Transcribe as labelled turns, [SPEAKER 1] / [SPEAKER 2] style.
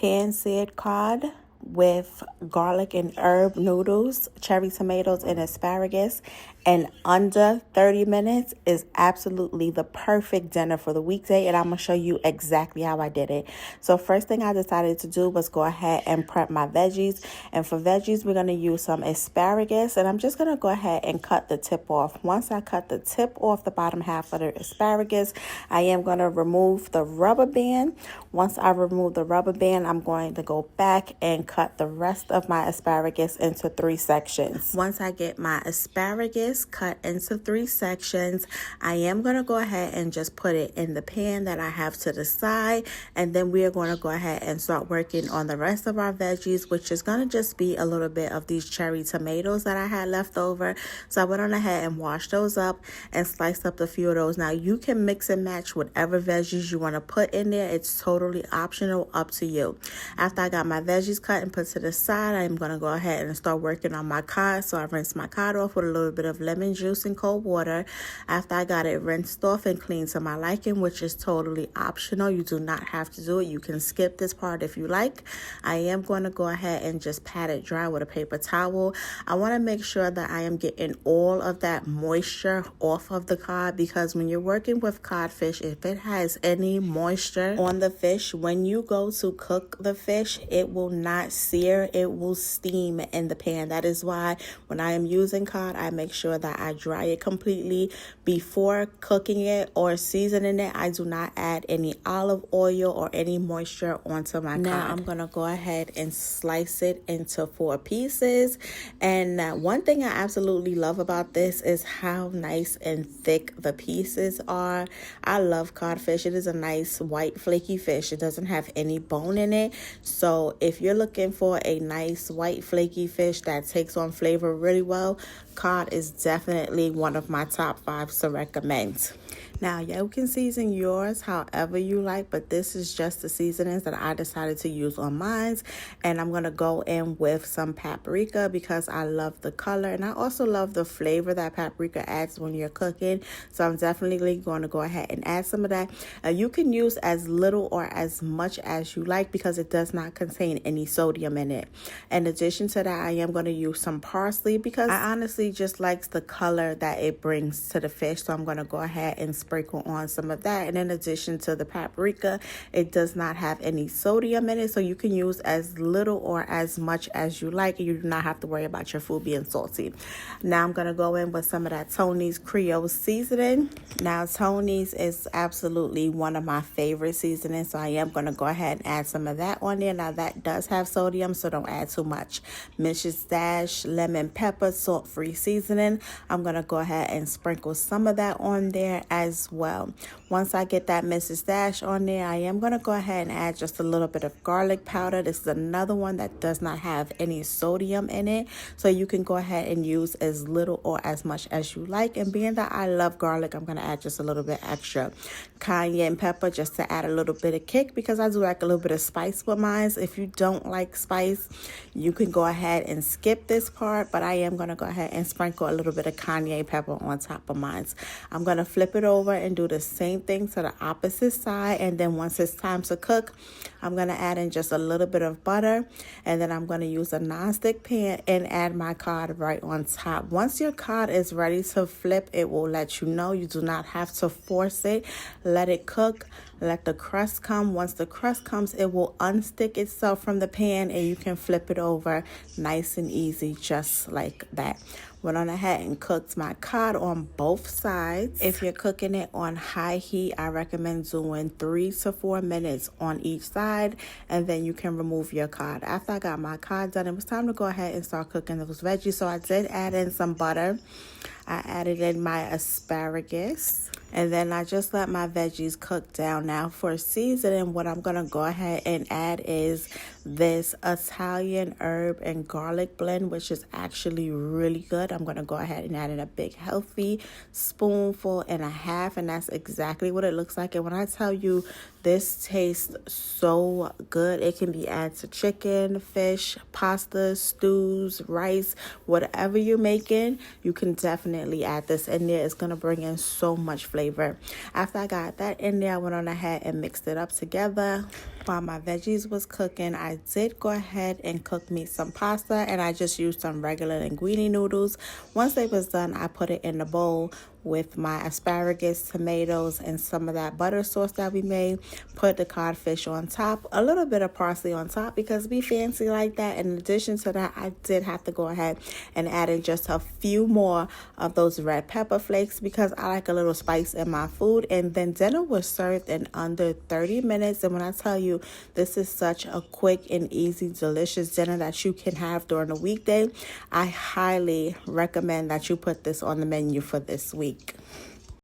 [SPEAKER 1] pan-seared cod with garlic and herb noodles, cherry tomatoes, and asparagus in under 30 minutes is absolutely the perfect dinner for the weekday, and I'm going to show you exactly how I did it. So first thing I decided to do was go ahead and prep my veggies, and for veggies we're going to use some asparagus, and I'm just going to go ahead and cut the tip off. Once I cut the tip off the bottom half of the asparagus, I am going to remove the rubber band. Once I remove the rubber band, I'm going to go back and cut the rest of my asparagus into 3 sections. Once I get my asparagus cut into 3 sections, I am going to go ahead and just put it in the pan that I have to the side, and then we are going to go ahead and start working on the rest of our veggies, which is going to just be a little bit of these cherry tomatoes that I had left over. So I went on ahead and washed those up and sliced up a few of those. Now you can mix and match whatever veggies you want to put in there. It's totally optional, up to you. After I got my veggies cut and put to the side, I'm going to go ahead and start working on my cod. So I rinsed my cod off with a little bit of lemon juice and cold water. After I got it rinsed off and cleaned to my liking, which is totally optional, you do not have to do it. You can skip this part if you like. I am going to go ahead and just pat it dry with a paper towel. I want to make sure that I am getting all of that moisture off of the cod, because when you're working with codfish, if it has any moisture on the fish, when you go to cook the fish, it will not sear, it will steam in the pan. That is why when I am using cod, I make sure that I dry it completely before cooking it or seasoning it. I do not add any olive oil or any moisture onto my cod. Now I'm going to go ahead and slice it into 4 pieces. And one thing I absolutely love about this is how nice and thick the pieces are. I love codfish. It is a nice white flaky fish. It doesn't have any bone in it. So if you're looking for a nice white flaky fish that takes on flavor really well, cod is definitely one of my top 5 to recommend. Now, you can season yours however you like, but this is just the seasonings that I decided to use on mine. And I'm going to go in with some paprika because I love the color, and I also love the flavor that paprika adds when you're cooking. So I'm definitely going to go ahead and add some of that. You can use as little or as much as you like because it does not contain any sodium in it. In addition to that, I am going to use some parsley because I honestly just like the color that it brings to the fish. So I'm going to go ahead and sprinkle on some of that. And in addition to the paprika, it does not have any sodium in it, so you can use as little or as much as you like. You do not have to worry about your food being salty. Now I'm going to go in with some of that Tony's Creole seasoning. Now Tony's is absolutely one of my favorite seasonings, so I am going to go ahead and add some of that on there. Now that does have sodium, so don't add too much. Mrs. Dash lemon pepper salt-free seasoning. I'm going to go ahead and sprinkle some of that on there as well. Once I get that Mrs. Dash on there, I am going to go ahead and add just a little bit of garlic powder. This is another one that does not have any sodium in it, so you can go ahead and use as little or as much as you like. And being that I love garlic, I'm going to add just a little bit extra cayenne pepper just to add a little bit of kick, because I do like a little bit of spice with mine. If you don't like spice, you can go ahead and skip this part, but I am going to go ahead and sprinkle a little bit of cayenne pepper on top of mine. I'm going to flip it over and do the same thing to the opposite side, and then once it's time to cook, I'm going to add in just a little bit of butter, and then I'm going to use a nonstick pan and add my cod right on top. Once your cod is ready to flip, it will let you know. You do not have to force it. Let it cook. Let the crust come. Once the crust comes, it will unstick itself from the pan, and you can flip it over nice and easy, just like that. Went on ahead and cooked my cod on both sides. If you're cooking it on high heat, I recommend doing 3 to 4 minutes on each side, and then you can remove your cod. After I got my cod done, it was time to go ahead and start cooking those veggies. So I did add in some butter. I added in my asparagus, and then I just let my veggies cook down. Now for seasoning, what I'm going to go ahead and add is this Italian herb and garlic blend, which is actually really good. I'm going to go ahead and add in a big healthy spoonful and a half, and that's exactly what it looks like. And when I tell you this tastes so good, it can be added to chicken, fish, pasta, stews, rice, whatever you're making, you can definitely definitely add this in there. It's going to bring in so much flavor. After I got that in there, I went on ahead and mixed it up together. While my veggies was cooking, I did go ahead and cook me some pasta, and I just used some regular linguine noodles. Once they was done, I put it in the bowl with my asparagus, tomatoes, and some of that butter sauce that we made. Put the codfish on top, a little bit of parsley on top because we fancy like that. In addition to that, I did have to go ahead and add in just a few more of those red pepper flakes because I like a little spice in my food. And then dinner was served in under 30 minutes. And when I tell you, this is such a quick and easy, delicious dinner that you can have during a weekday, I highly recommend that you put this on the menu for this week.